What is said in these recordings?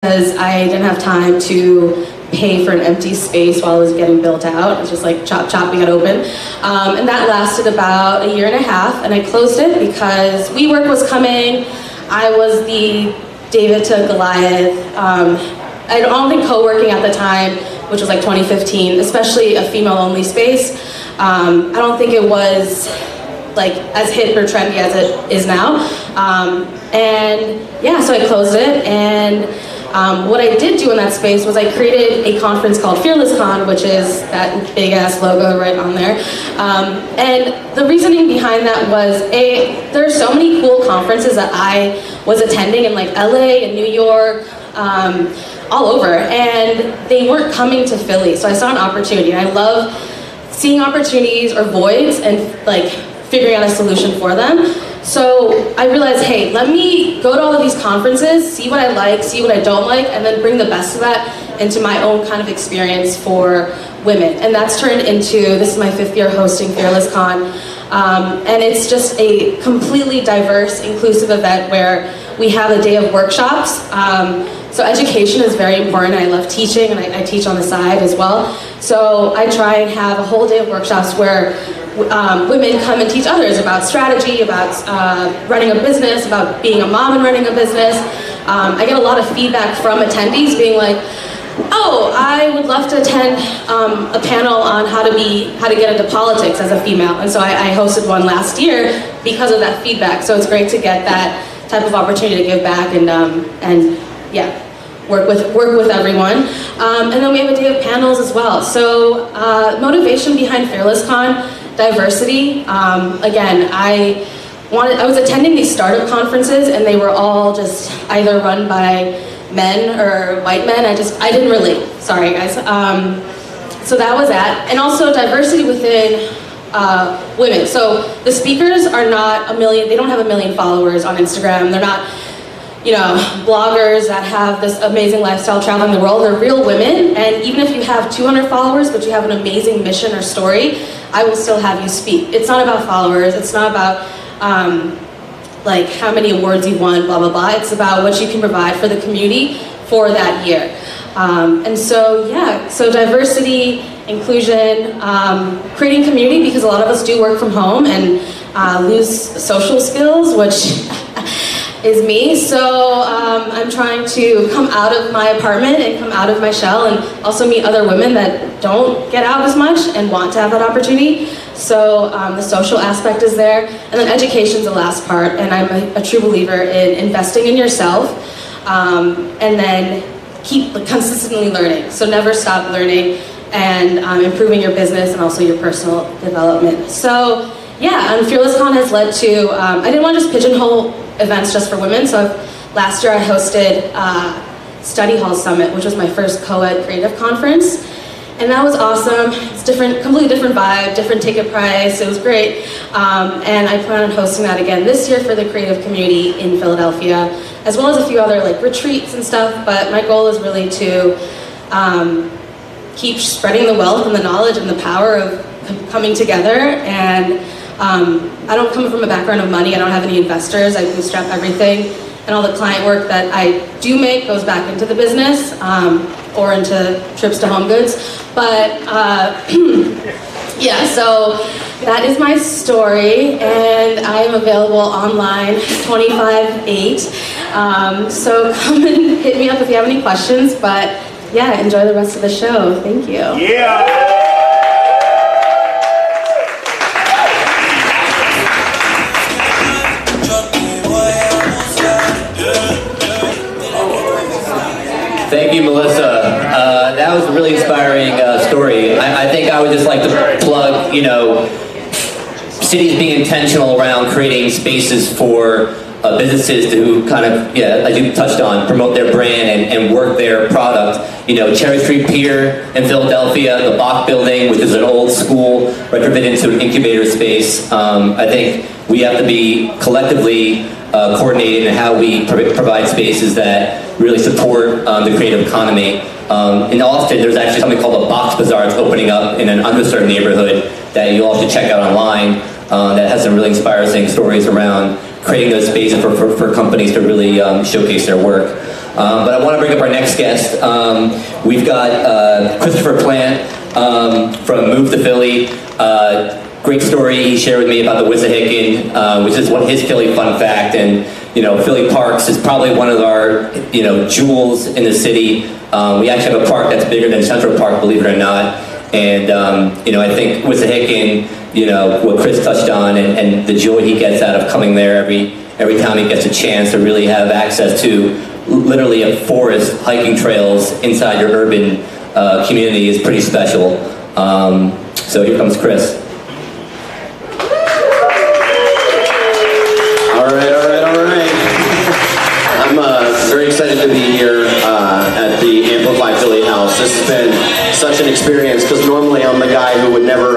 because I didn't have time to pay for an empty space while it was getting built out. It was just like chop chop, we got open. And that lasted about a year and a half, and I closed it because WeWork was coming. I was the David to Goliath. I don't think co-working at the time, which was like 2015, especially a female-only space, I don't think it was like as hip or trendy as it is now. And yeah, so I closed it, and what I did do in that space was I created a conference called FearlessCon, which is that big ass logo right on there. And the reasoning behind that was, there are so many cool conferences that I was attending in like LA and New York, all over, and they weren't coming to Philly. So I saw an opportunity, and I love seeing opportunities or voids and like figuring out a solution for them. So I realized, hey, let me go to all of these conferences, see what I like, see what I don't like, and then bring the best of that into my own kind of experience for women. And that's turned into, this is my 5th year hosting FearlessCon, and it's just a completely diverse, inclusive event where we have a day of workshops. So education is very important. I love teaching, and I teach on the side as well. So I try and have a whole day of workshops where women come and teach others about strategy, about running a business, about being a mom and running a business. I get a lot of feedback from attendees being like, oh, I would love to attend a panel on how to get into politics as a female. And so I hosted one last year because of that feedback. So it's great to get that type of opportunity to give back and yeah, work with everyone. And then we have a day of panels as well. So motivation behind FearlessCon, diversity. Again, I was attending these startup conferences, and they were all just either run by men or white men. I didn't relate. Sorry, guys. So that was that. And also diversity within women. So the speakers are not they don't have 1 million followers on Instagram. They're not, you know, bloggers that have this amazing lifestyle traveling the world. They're real women, and even if you have 200 followers, but you have an amazing mission or story, I will still have you speak. It's not about followers. It's not about like how many awards you won, blah, blah, blah. It's about what you can provide for the community for that year. And so, yeah, so diversity, inclusion, creating community, because a lot of us do work from home and lose social skills, which is me. So I'm trying to come out of my apartment and come out of my shell, and also meet other women that don't get out as much and want to have that opportunity. So the social aspect is there, and then education's the last part, and I'm a true believer in investing in yourself, and then keep consistently learning. So never stop learning and improving your business and also your personal development. So yeah, and FearlessCon has led to, I didn't want to just pigeonhole events just for women, so last year I hosted Study Hall Summit, which was my first co-ed creative conference, and that was awesome. It's different, completely different vibe, different ticket price, it was great, and I plan on hosting that again this year for the creative community in Philadelphia, as well as a few other like retreats and stuff, but my goal is really to keep spreading the wealth and the knowledge and the power of coming together. And I don't come from a background of money. I don't have any investors. I bootstrap everything, and all the client work that I do make goes back into the business or into trips to Home Goods. But yeah, so that is my story, and I am available online 25/8. So come and hit me up if you have any questions. But yeah, enjoy the rest of the show. Thank you. Yeah. Thank you, Melissa. That was a really inspiring story. I think I would just like to plug, you know, cities being intentional around creating spaces for businesses to kind of, yeah, as you touched on, promote their brand and work their product. You know, Cherry Street Pier in Philadelphia, the Bach Building, which is an old school, retrofitted into an incubator space. I think we have to be collectively coordinated in how we provide spaces that really support the creative economy. In Austin, there's actually something called a box bazaar that's opening up in an underserved neighborhood that you all should check out online that has some really inspiring stories around creating those spaces for companies to really showcase their work. But I want to bring up our next guest. We've got Christopher Plant from Move to Philly. Great story he shared with me about the Wissahickon, which is his Philly fun fact. And Philly Parks is probably one of our jewels in the city. We actually have a park that's bigger than Central Park, believe it or not. And I think Wissahickon, what Chris touched on, and the joy he gets out of coming there every time he gets a chance to really have access to literally a forest, hiking trails inside your urban community is pretty special. So here comes Chris. Very excited to be here at the Amplify Philly house. This has been such an experience because normally I'm the guy who would never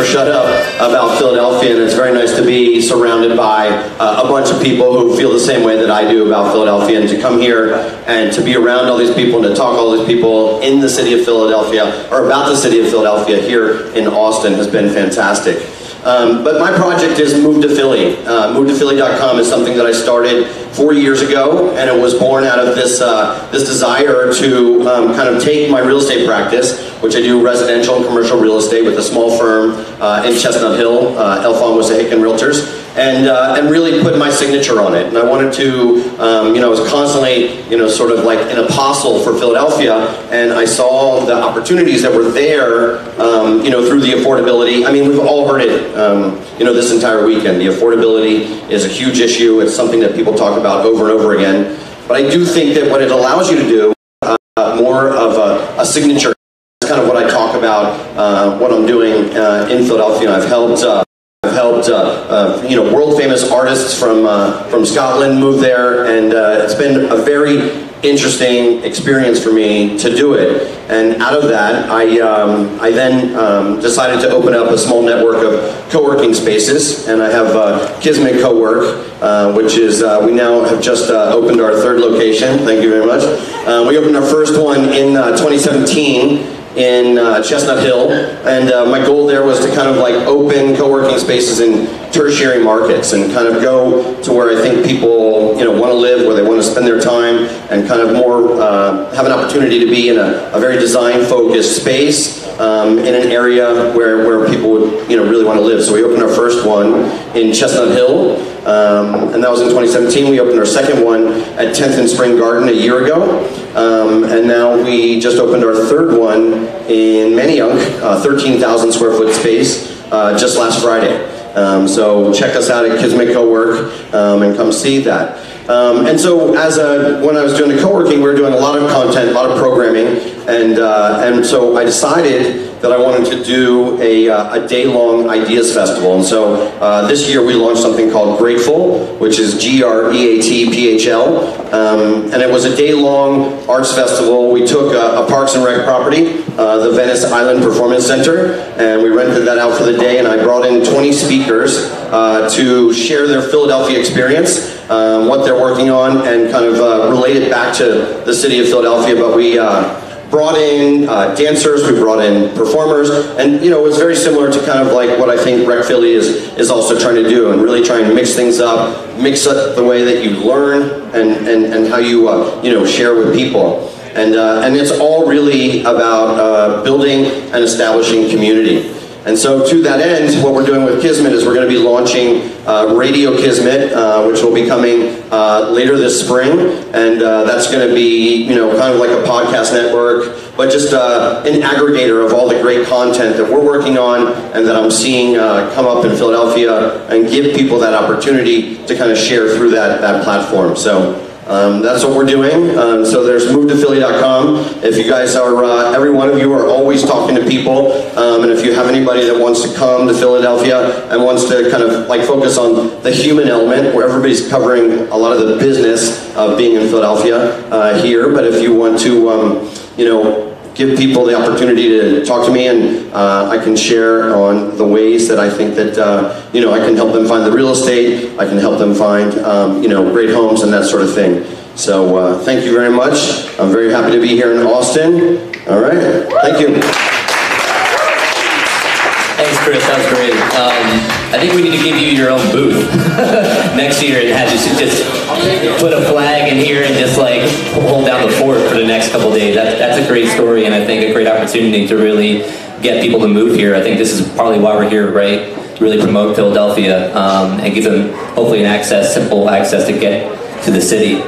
shut up about Philadelphia, and it's very nice to be surrounded by a bunch of people who feel the same way that I do about Philadelphia, and to come here and to be around all these people and to talk to all these people in the city of Philadelphia, or about the city of Philadelphia here in Austin, has been fantastic. But my project is Move to Philly. MoveToPhilly.com is something that I started 4 years ago, and it was born out of this desire to kind of take my real estate practice, which I do residential and commercial real estate with a small firm in Chestnut Hill, Elfon Wissahickon Realtors, and really put my signature on it. And I wanted to, I was constantly, sort of like an apostle for Philadelphia, and I saw the opportunities that were there, through the affordability. I mean, we've all heard it, this entire weekend. The affordability is a huge issue. It's something that people talk about over and over again. But I do think that what it allows you to do, more of a signature, is kind of what I talk about, what I'm doing in Philadelphia. I've helped world famous artists from Scotland move there, and it's been a very interesting experience for me to do it. And out of that, I then decided to open up a small network of co-working spaces, and I have Kismet Co-work, which is, we now have just opened our third location. Thank you very much. We opened our first one in 2017 in Chestnut Hill, and my goal there was to kind of like open co-working spaces in tertiary markets and kind of go to where I think people want to live, where they want to spend their time, and kind of more have an opportunity to be in a very design-focused space in an area where people would really want to live. So we opened our first one in Chestnut Hill, and that was in 2017. We opened our second one at 10th and Spring Garden a year ago, and now we just opened our third one in Manayunk, 13,000 square foot space, just last Friday. So check us out at Kismet Co-work and come see that. And so when I was doing the co-working, we were doing a lot of content, a lot of programming, and so I decided that I wanted to do a day-long ideas festival. And so this year we launched something called Grateful, which is GREATPHL, and it was a day-long arts festival. We took a Parks and Rec property, the Venice Island Performance Center, and we rented that out for the day, and I brought in 20 speakers to share their Philadelphia experience, what they're working on, and kind of relate it back to the city of Philadelphia. But we brought in dancers, we brought in performers, and it was very similar to kind of like what I think Rec Philly is also trying to do, and really trying to mix things up, mix up the way that you learn and how you share with people. And it's all really about building and establishing community. And so to that end, what we're doing with Kismet is we're going to be launching Radio Kismet, which will be coming later this spring, and that's going to be kind of like a podcast network, but just an aggregator of all the great content that we're working on and that I'm seeing come up in Philadelphia, and give people that opportunity to kind of share through that platform. So that's what we're doing. So there's MoveToPhilly.com. If you guys are, every one of you are always talking to people, and if you have anybody that wants to come to Philadelphia and wants to kind of like focus on the human element, where everybody's covering a lot of the business of being in Philadelphia here, but if you want to, give people the opportunity to talk to me, and I can share on the ways that I think that, I can help them find the real estate, I can help them find, great homes and that sort of thing. So thank you very much. I'm very happy to be here in Austin. All right, thank you. Thanks, Chris. That was great. I think we need to give you your own booth next year and have you just put a flag in here and just like hold down the fort for the next couple of days. That's a great story, and I think a great opportunity to really get people to move here. I think this is probably why we're here, right? To really promote Philadelphia and give them hopefully simple access to get to the city.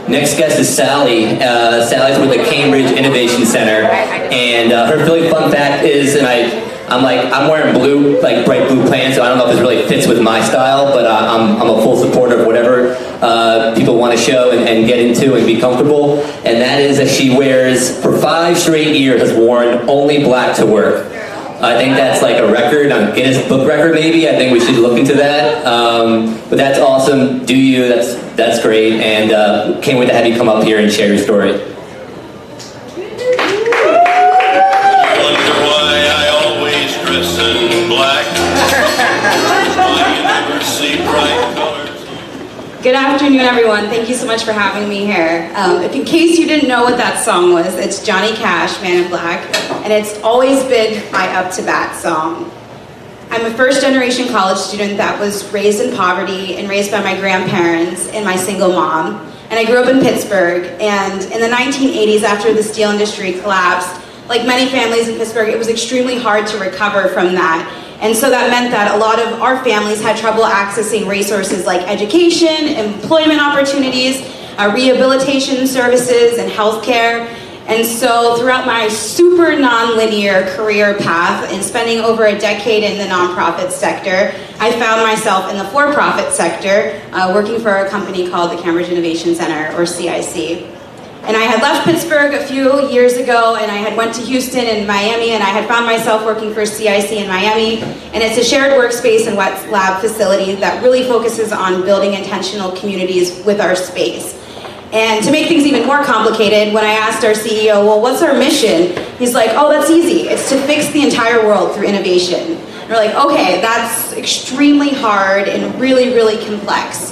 Next guest is Sally. Sally's with the Cambridge Innovation Center, and her Philly fun fact is, and I'm wearing blue, like bright blue pants, so I don't know if this really fits with my style, but I'm a full supporter of whatever people want to show and get into and be comfortable. And that is that she wears, for 5 straight years, has worn only black to work. I think that's like a record, on Guinness Book record maybe. I think we should look into that. But that's awesome. Do you? That's great. And can't wait to have you come up here and share your story. Good afternoon, everyone. Thank you so much for having me here. If in case you didn't know what that song was, it's Johnny Cash, Man in Black, and it's always been my up-to-bat song. I'm a first-generation college student that was raised in poverty and raised by my grandparents and my single mom. And I grew up in Pittsburgh, and in the 1980s, after the steel industry collapsed, like many families in Pittsburgh, it was extremely hard to recover from that. And so that meant that a lot of our families had trouble accessing resources like education, employment opportunities, rehabilitation services, and healthcare. And so throughout my super non-linear career path and spending over a decade in the nonprofit sector, I found myself in the for-profit sector, working for a company called the Cambridge Innovation Center, or CIC. And I had left Pittsburgh a few years ago, and I had went to Houston and Miami, and I had found myself working for CIC in Miami. And it's a shared workspace and wet lab facility that really focuses on building intentional communities with our space. And to make things even more complicated, when I asked our CEO, well, what's our mission? He's like, oh, that's easy. It's to fix the entire world through innovation. And we're like, okay, that's extremely hard and really, really complex.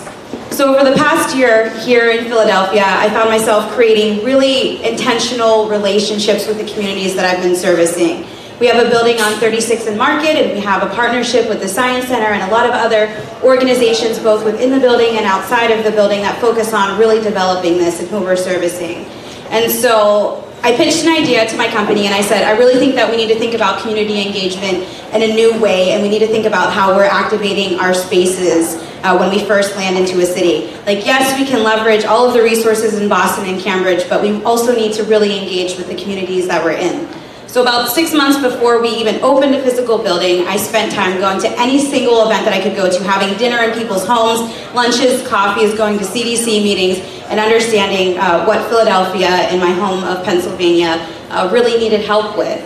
So over the past year here in Philadelphia, I found myself creating really intentional relationships with the communities that I've been servicing. We have a building on 36th and Market, and we have a partnership with the Science Center and a lot of other organizations both within the building and outside of the building that focus on really developing this and who we're servicing. And so I pitched an idea to my company, and I said, I really think that we need to think about community engagement in a new way, and we need to think about how we're activating our spaces when we first land into a city. Like, yes, we can leverage all of the resources in Boston and Cambridge, but we also need to really engage with the communities that we're in. So about 6 months before we even opened a physical building, I spent time going to any single event that I could go to, having dinner in people's homes, lunches, coffees, going to CDC meetings, and understanding what Philadelphia and my home of Pennsylvania really needed help with.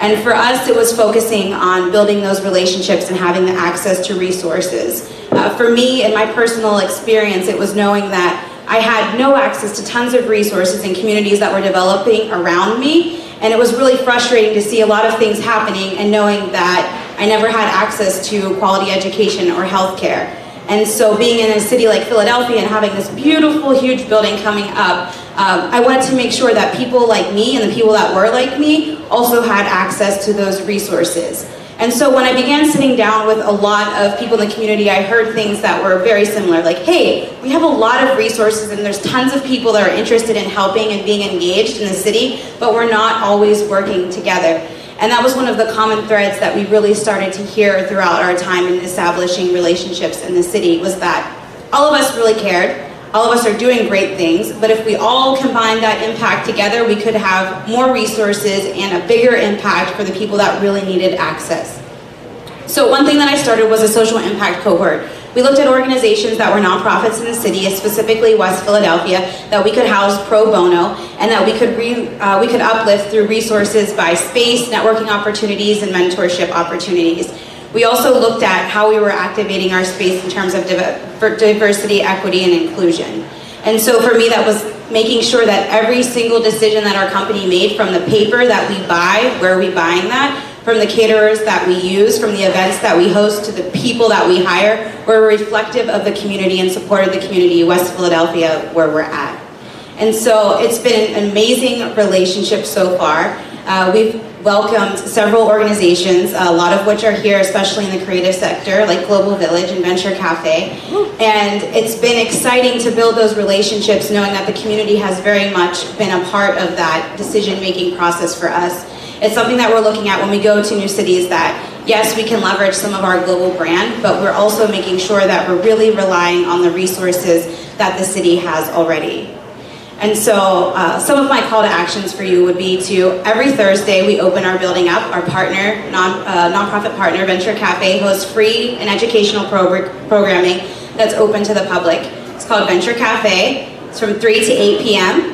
And for us, it was focusing on building those relationships and having the access to resources. For me, in my personal experience, it was knowing that I had no access to tons of resources and communities that were developing around me. And it was really frustrating to see a lot of things happening and knowing that I never had access to quality education or healthcare. And so being in a city like Philadelphia and having this beautiful, huge building coming up, I wanted to make sure that people like me and the people that were like me also had access to those resources. And so when I began sitting down with a lot of people in the community, I heard things that were very similar, like, hey, we have a lot of resources and there's tons of people that are interested in helping and being engaged in the city, but we're not always working together. And that was one of the common threads that we really started to hear throughout our time in establishing relationships in the city, was that all of us really cared. All of us are doing great things, but if we all combine that impact together, we could have more resources and a bigger impact for the people that really needed access. So one thing that I started was a Social Impact Cohort. We looked at organizations that were nonprofits in the city, specifically West Philadelphia, that we could house pro bono, and that we could uplift through resources by space, networking opportunities, and mentorship opportunities. We also looked at how we were activating our space in terms of diversity, equity, and inclusion. And so for me, that was making sure that every single decision that our company made, from the paper that we buy, where are we buying that, from the caterers that we use, from the events that we host, to the people that we hire, were reflective of the community and supported the community, West Philadelphia, where we're at. And so it's been an amazing relationship so far. We've welcomed several organizations, a lot of which are here, especially in the creative sector, like Global Village and Venture Cafe. And it's been exciting to build those relationships, knowing that the community has very much been a part of that decision-making process for us. It's something that we're looking at when we go to new cities, that yes, we can leverage some of our global brand, but we're also making sure that we're really relying on the resources that the city has already. And so some of my call to actions for you would be to, every Thursday we open our building up. Our partner, nonprofit partner, Venture Cafe, hosts free and educational programming that's open to the public. It's called Venture Cafe. It's from 3 to 8 p.m.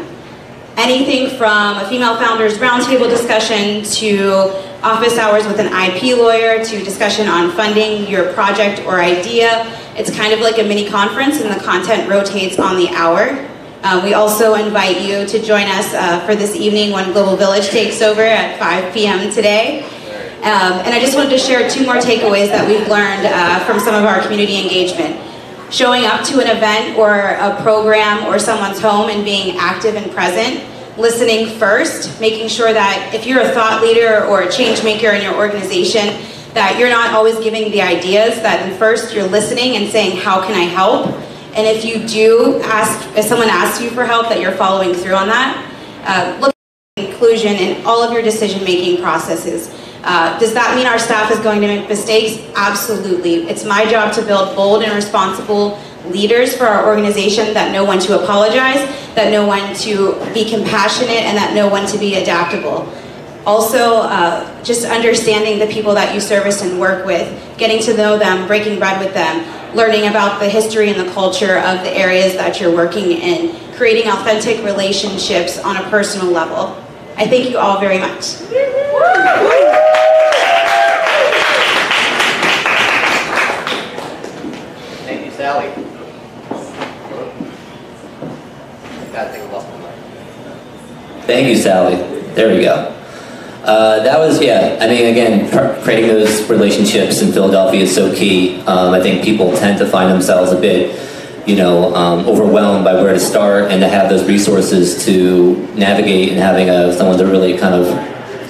Anything from a female founders roundtable discussion to office hours with an IP lawyer to discussion on funding your project or idea. It's kind of like a mini conference, and the content rotates on the hour. We also invite you to join us for this evening when Global Village takes over at 5 p.m. today. And I just wanted to share 2 more takeaways that we've learned from some of our community engagement. Showing up to an event or a program or someone's home and being active and present. Listening first, making sure that if you're a thought leader or a change maker in your organization, that you're not always giving the ideas, that first you're listening and saying, how can I help? And if you do if someone asks you for help, that you're following through on that. Look at inclusion in all of your decision-making processes. Does that mean our staff is going to make mistakes? Absolutely. It's my job to build bold and responsible leaders for our organization that know when to apologize, that know when to be compassionate, and that know when to be adaptable. Also, just understanding the people that you service and work with, getting to know them, breaking bread with them, learning about the history and the culture of the areas that you're working in, creating authentic relationships on a personal level. I thank you all very much. Thank you, Sally. Thank you, Sally. There we go. That was, yeah, I mean, again, creating those relationships in Philadelphia is so key. I think people tend to find themselves a bit, overwhelmed by where to start, and to have those resources to navigate and having someone to really kind of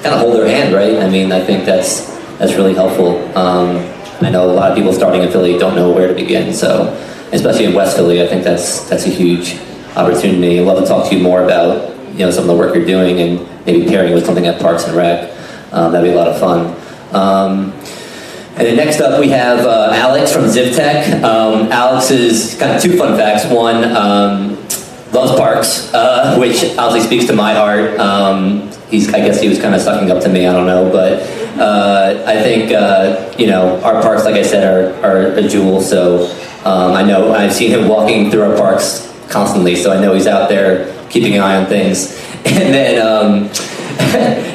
hold their hand, right? I mean, I think that's really helpful. I know a lot of people starting in Philly don't know where to begin, so especially in West Philly, I think that's a huge opportunity. I'd love to talk to you more about some of the work you're doing and maybe pairing with something at Parks and Rec. That'd be a lot of fun. And then next up we have Alex from ZivTech. Alex is kind of 2 fun facts. One, loves parks, which obviously speaks to my heart. I guess he was kind of sucking up to me, I don't know, but I think our parks, like I said, are a jewel. So I know I've seen him walking through our parks constantly, so I know he's out there keeping an eye on things. And then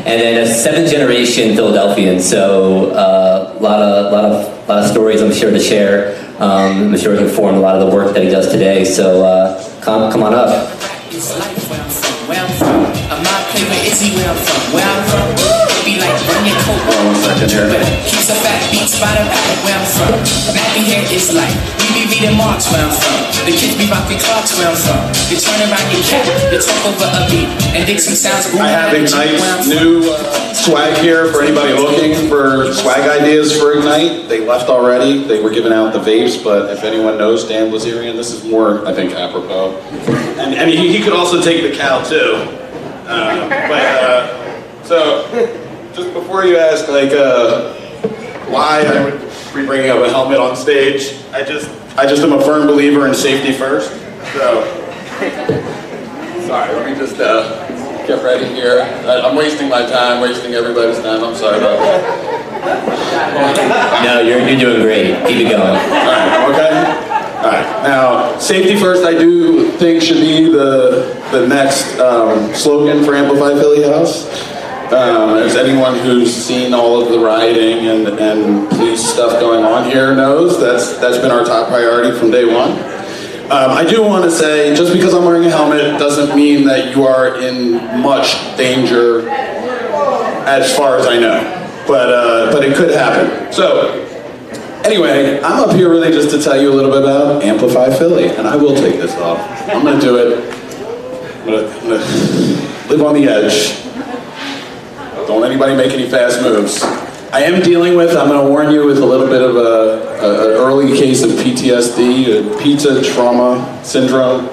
a 7th generation Philadelphian, so a lot of stories I'm sure to share. I'm sure he's informed a lot of the work that he does today. So come on up. Where I'm from, my favorite is where I'm from. Where I'm from, be like run your coat. Keeps a fat beats by the back. Where I'm from, nappy hair is like we be reading marks. Where I'm from, the kids be rocking clocks. Where I'm from, you turn around your cat, you talk over a beat and dig some sounds. I have Ignite's new swag here for anybody looking for swag ideas for Ignite. They left already. They were giving out the vapes, but if anyone knows Dan Blazerian, this is more, I think, apropos. And he could also take the cow too. So just before you ask, why I would be bringing up a helmet on stage, I just am a firm believer in safety first. So, sorry, let me just get ready here. I'm wasting my time, wasting everybody's time. I'm sorry about that. No, you're doing great. Keep it going. All right, okay. All right, now, safety first, I do think should be the next slogan for Amplify Philly House. As anyone who's seen all of the rioting and police stuff going on here knows, that's been our top priority from day one. I do want to say, just because I'm wearing a helmet doesn't mean that you are in much danger as far as I know, but it could happen. So, anyway, I'm up here really just to tell you a little bit about Amplify Philly, and I will take this off. I'm going to do it. I'm going to live on the edge. don't anybody make any fast moves. I am dealing with, I'm going to warn you, with a little bit of an early case of PTSD, pizza trauma syndrome.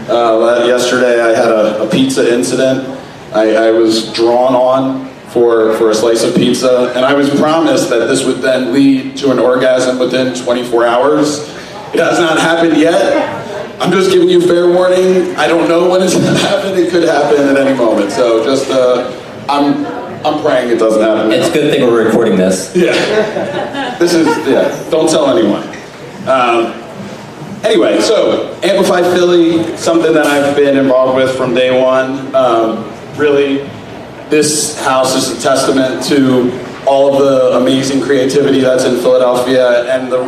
Yesterday I had a pizza incident. I was drawn on for a slice of pizza, and I was promised that this would then lead to an orgasm within 24 hours. It has not happened yet. I'm just giving you fair warning. I don't know when it's going to happen. It could happen at any moment. So just, I'm praying it doesn't happen. It's a good thing we're recording this. Yeah. This is, yeah, don't tell anyone. Anyway, so Amplify Philly, something that I've been involved with from day one. Really, this house is a testament to all of the amazing creativity that's in Philadelphia, and the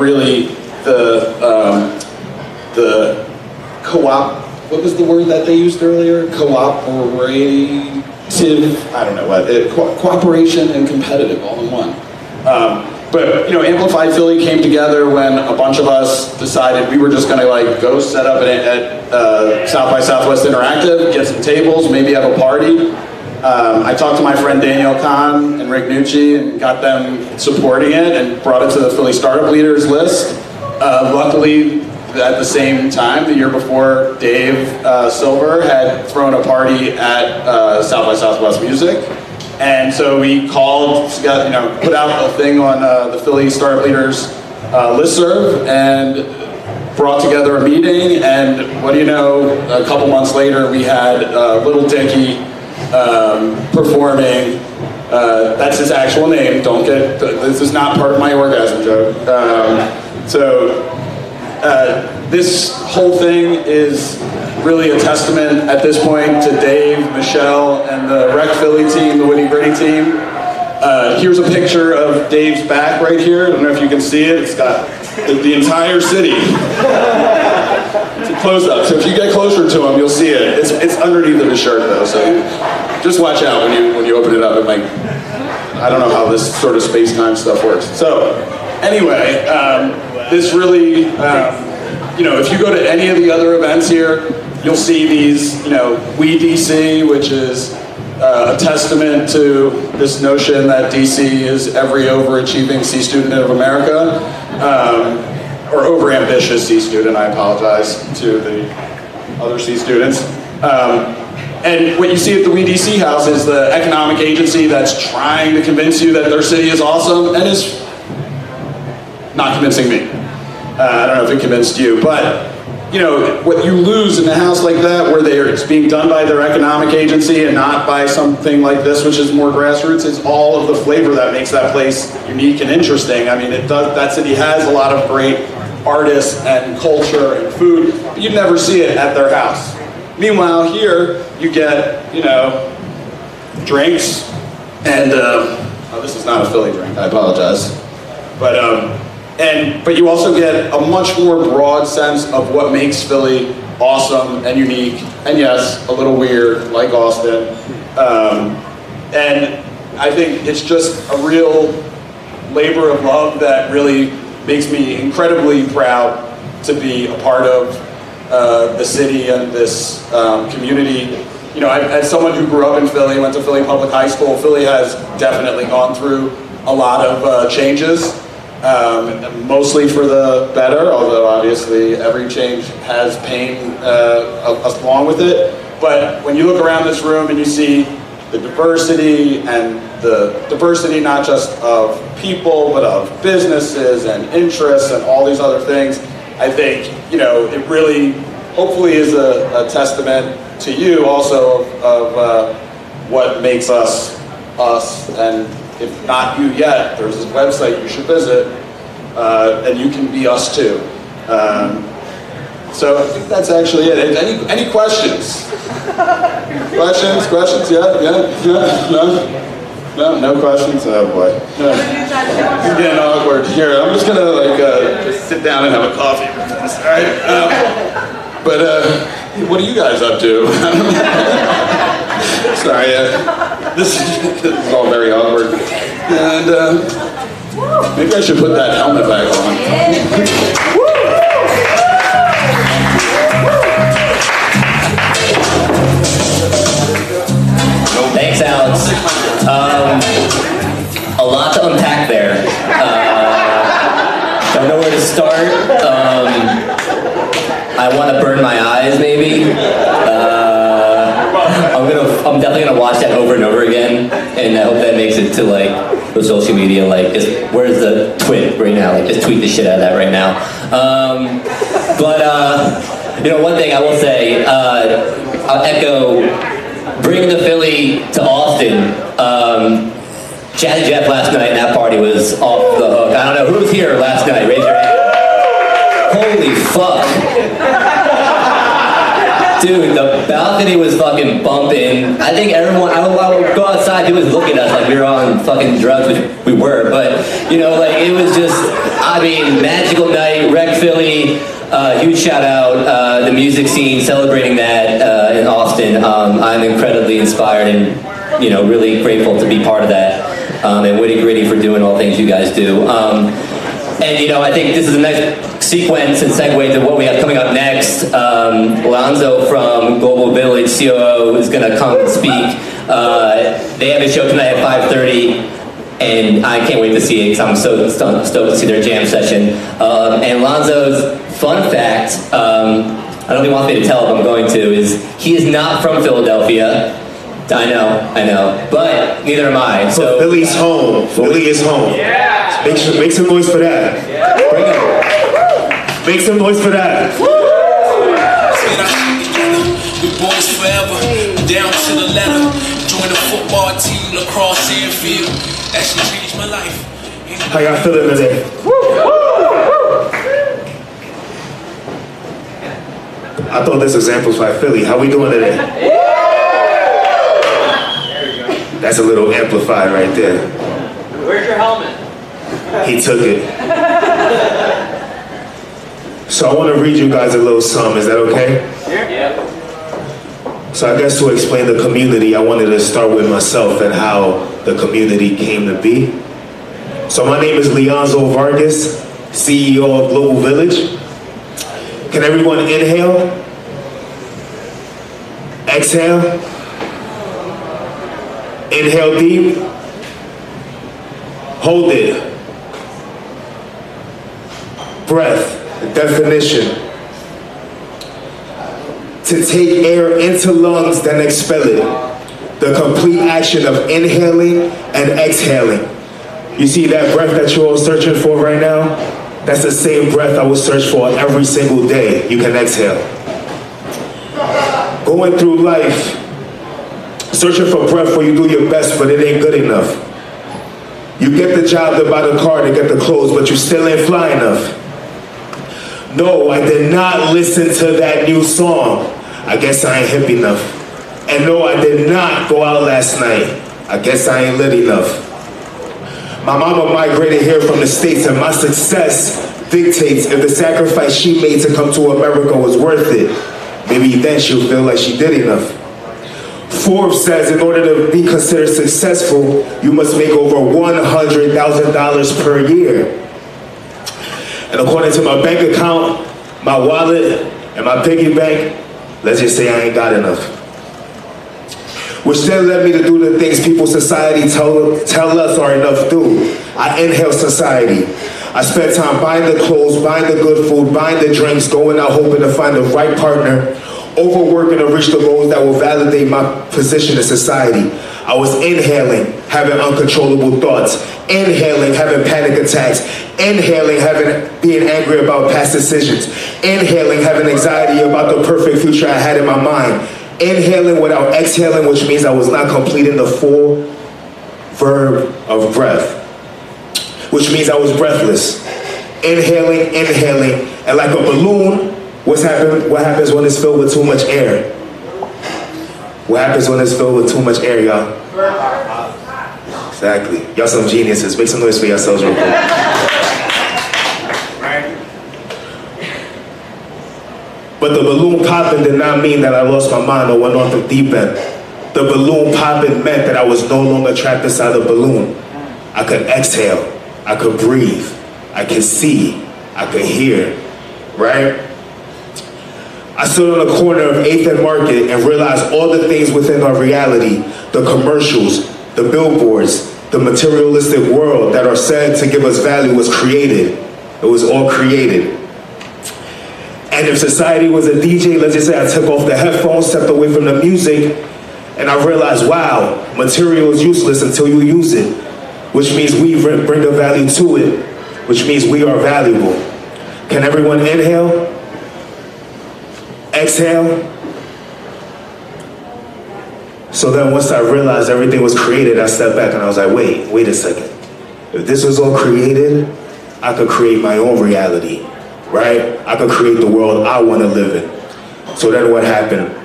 co-op, what was the word that they used earlier? Cooperative, I don't know what, cooperation and competitive all in one. But you know, Amplify Philly came together when a bunch of us decided we were just going to like go set up at South by Southwest Interactive, get some tables, maybe have a party. I talked to my friend Daniel Kahn and Rick Nucci and got them supporting it and brought it to the Philly Startup Leaders list. Luckily, at the same time, the year before, Dave Silver had thrown a party at South by Southwest Music. And so we called, put out a thing on the Philly Startup Leaders listserv and brought together a meeting. And what do you know, a couple months later, we had Little Dicky performing. That's his actual name. Don't get, this is not part of my orgasm joke. This whole thing is really a testament at this point to Dave, Michelle, and the Rec Philly team, the Witty Gritty team. Here's a picture of Dave's back right here. I don't know if you can see it. It's got the entire city. It's a close-up, so if you get closer to him, you'll see it. It's underneath of his shirt, though, so just watch out when you open it up. It might, I don't know how this sort of space-time stuff works. So, anyway, this really, if you go to any of the other events here, you'll see these, We DC, which is a testament to this notion that DC is every overachieving C student of America, or overambitious C student, I apologize to the other C students. And what you see at the We DC House is the economic agency that's trying to convince you that their city is awesome, and is not convincing me. I don't know if it convinced you, but what you lose in a house like that, where it's being done by their economic agency and not by something like this, which is more grassroots, is all of the flavor that makes that place unique and interesting. I mean, that city has a lot of great artists and culture and food, but you'd never see it at their house. Meanwhile, here you get, drinks, and oh, this is not a Philly drink. I apologize, but you also get a much more broad sense of what makes Philly awesome and unique, and yes, a little weird, like Austin. And I think it's just a real labor of love that really makes me incredibly proud to be a part of the city and this community. As someone who grew up in Philly, went to Philly Public High School, Philly has definitely gone through a lot of changes. Mostly for the better, although obviously every change has pain along with it. But when you look around this room and you see the diversity, and the diversity not just of people, but of businesses and interests and all these other things, I think, it really, hopefully is a testament to you also of what makes us, and if not you yet, there's this website you should visit, and you can be us too. So I think that's actually it. Any questions? Questions? Yeah? No questions? Oh boy. It's getting awkward. Here, I'm just gonna just sit down and have a coffee with this, all right? What are you guys up to? Sorry, this is all very awkward. And maybe I should put that helmet back on. Thanks, Alex. gonna watch that over and over again, and I hope that makes it to like the social media. Like, just where's the twit right now? Like, just tweet the shit out of that right now. You know, one thing I will say, I'll echo, bringing the Philly to Austin. Jazzy Jeff last night, and that party was off the hook. I don't know who was here last night. Raise your hand. Holy fuck. Dude, the balcony was fucking bumping. I think everyone, I would go outside, people would look at us like we were on fucking drugs, which we were, but, you know, like, it was just, I mean, magical night, Rec Philly, huge shout out, the music scene, celebrating that in Austin. I'm incredibly inspired and, you know, really grateful to be part of that, and Witty Gritty for doing all the things you guys do. And, you know, I think this is a nice sequence and segue to what we have coming up next. Lonzo from Global Village, COO, is going to come and speak. They have a show tonight at 5:30, and I can't wait to see it because I'm so stoked to see their jam session. And Lonzo's fun fact, I don't think he wants me to tell if I'm going to, is he is not from Philadelphia. I know, but neither am I. So Philly's home. Philly is home. Yeah. Make some noise for that. Bring it. Make some noise for that. We boys forever, down to the letter. Join the football team, lacrosse and field. Actually changed my life. How y'all feeling today? I thought this was Amplify Philly. How we doing today? That's a little amplified right there. Where's your helmet? He took it. So I want to read you guys a little something. Is that okay? Yeah. So I guess to explain the community, I wanted to start with myself and how the community came to be. So my name is Leonzo Vargas, CEO of Global Village. Can everyone inhale? Exhale. Inhale deep. Hold it. Breath. Definition. To take air into lungs, then expel it. The complete action of inhaling and exhaling. You see that breath that you're all searching for right now? That's the same breath I would search for every single day. You can exhale. Going through life, searching for breath where you do your best, but it ain't good enough. You get the job to buy the car, to get the clothes, but you still ain't fly enough. No, I did not listen to that new song. I guess I ain't hip enough. And no, I did not go out last night. I guess I ain't lit enough. My mama migrated here from the States, and my success dictates if the sacrifice she made to come to America was worth it. Maybe then she'll feel like she did enough. Forbes says in order to be considered successful, you must make over $100,000 per year. And according to my bank account, my wallet, and my piggy bank, let's just say I ain't got enough. Which then led me to do the things people society tell us are enough do. I inhale society. I spent time buying the clothes, buying the good food, buying the drinks, going out hoping to find the right partner, overworking to reach the goals that will validate my position in society. I was inhaling, having uncontrollable thoughts, inhaling, having panic attacks, inhaling, being angry about past decisions, inhaling, having anxiety about the perfect future I had in my mind, inhaling without exhaling, which means I was not completing the full verb of breath, which means I was breathless. Inhaling, inhaling, and like a balloon, what happens when it's filled with too much air? What happens when it's filled with too much air, y'all? Exactly. Y'all some geniuses. Make some noise for yourselves real quick. But the balloon popping did not mean that I lost my mind or went off the deep end. The balloon popping meant that I was no longer trapped inside the balloon. I could exhale. I could breathe. I could see. I could hear. Right? I stood on the corner of 8th and Market and realized all the things within our reality, the commercials, the billboards, the materialistic world that are said to give us value was created. It was all created. And if society was a DJ, let's just say I took off the headphones, stepped away from the music, And I realized, wow, material is useless until you use it, which means we bring a value to it, which means we are valuable. Can everyone inhale? Exhale? So then once I realized everything was created, I stepped back and I was like, wait a second. If this was all created, I could create my own reality, right? I could create the world I want to live in. So then what happened?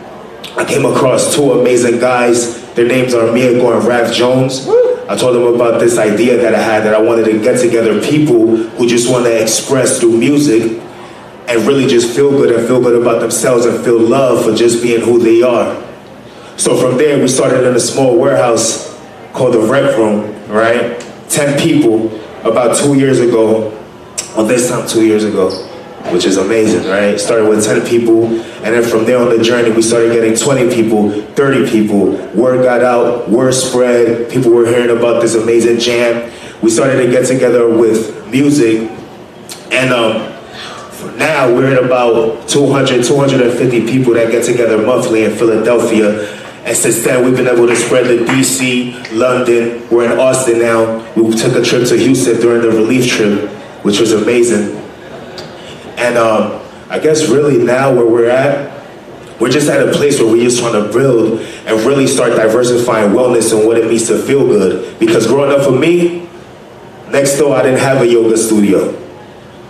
I came across two amazing guys. Their names are Miyako and Raph Jones. I told them about this idea that I had, that I wanted to get together people who just want to express through music and really just feel good and feel good about themselves and feel love for just being who they are. So from there, we started in a small warehouse called the Rec Room, right? 10 people about 2 years ago, well, this time 2 years ago, which is amazing, right? Started with 10 people, and then from there on the journey, we started getting 20 people, 30 people. Word got out, word spread, people were hearing about this amazing jam. We started to get together with music, and now we're at about 200, 250 people that get together monthly in Philadelphia. And since then, we've been able to spread to DC, London, we're in Austin now. We took a trip to Houston during the relief trip, which was amazing. And I guess really now where we're at, we're just at a place where we're just trying to build and really start diversifying wellness and what it means to feel good. Because growing up for me, next door I didn't have a yoga studio.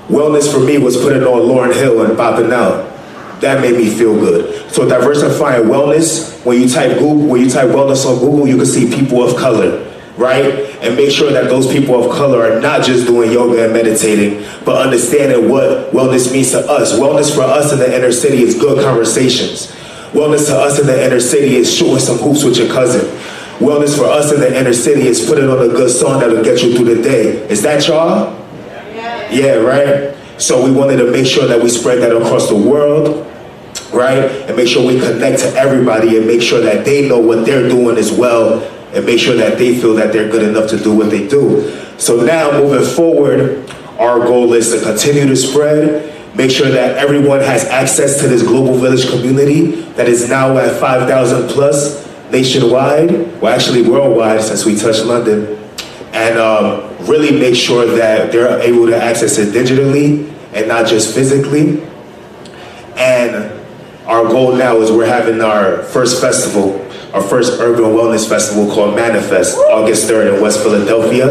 Wellness for me was putting on Lauryn Hill and popping out. That made me feel good. So diversifying wellness, when you type wellness on Google, you can see people of color, right? And make sure that those people of color are not just doing yoga and meditating, but understanding what wellness means to us. Wellness for us in the inner city is good conversations. Wellness to us in the inner city is shooting some hoops with your cousin. Wellness for us in the inner city is putting on a good song that'll get you through the day. Is that y'all? Yeah, right? So we wanted to make sure that we spread that across the world, right? And make sure we connect to everybody and make sure that they know what they're doing as well, and make sure that they feel that they're good enough to do what they do. So now, moving forward, our goal is to continue to spread, make sure that everyone has access to this global village community that is now at 5,000 plus nationwide, well actually worldwide since we touched London, and really make sure that they're able to access it digitally and not just physically. And our goal now is we're having our first festival, our first urban wellness festival called Manifest, August 3rd in West Philadelphia.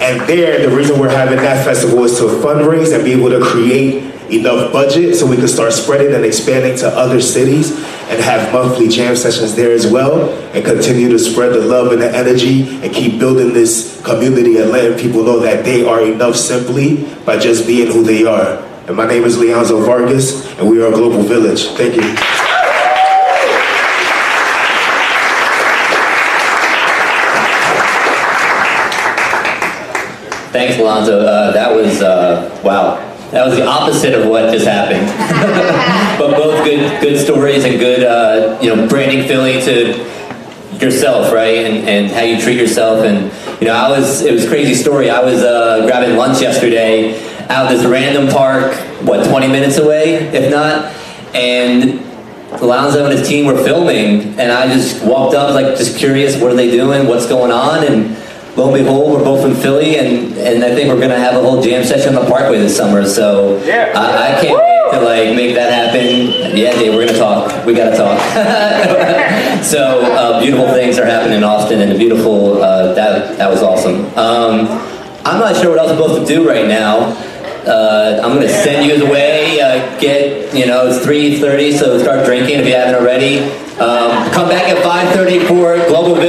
And there, the reason we're having that festival is to fundraise and be able to create enough budget so we can start spreading and expanding to other cities and have monthly jam sessions there as well, and continue to spread the love and the energy and keep building this community and letting people know that they are enough simply by just being who they are. And my name is Leonzo Vargas, and we are a global village. Thank you. Thanks, Alonzo. That was, wow. That was the opposite of what just happened. But both good stories and good, branding Philly to yourself, right? And how you treat yourself. And, it was a crazy story. I was grabbing lunch yesterday out this random park, 20 minutes away, if not? And Alonzo and his team were filming, and I just walked up, just curious, what are they doing? What's going on? And lo and behold, we're both in Philly, and I think we're gonna have a whole jam session on the Parkway this summer. So I can't wait to make that happen. Yeah, Dave, we're gonna talk. We gotta talk. So beautiful things are happening in Austin, and a beautiful that was awesome. I'm not sure what else we're supposed to do right now. I'm gonna send you away. It's 3:30, so start drinking if you haven't already. Come back at 5:30 for Global Village.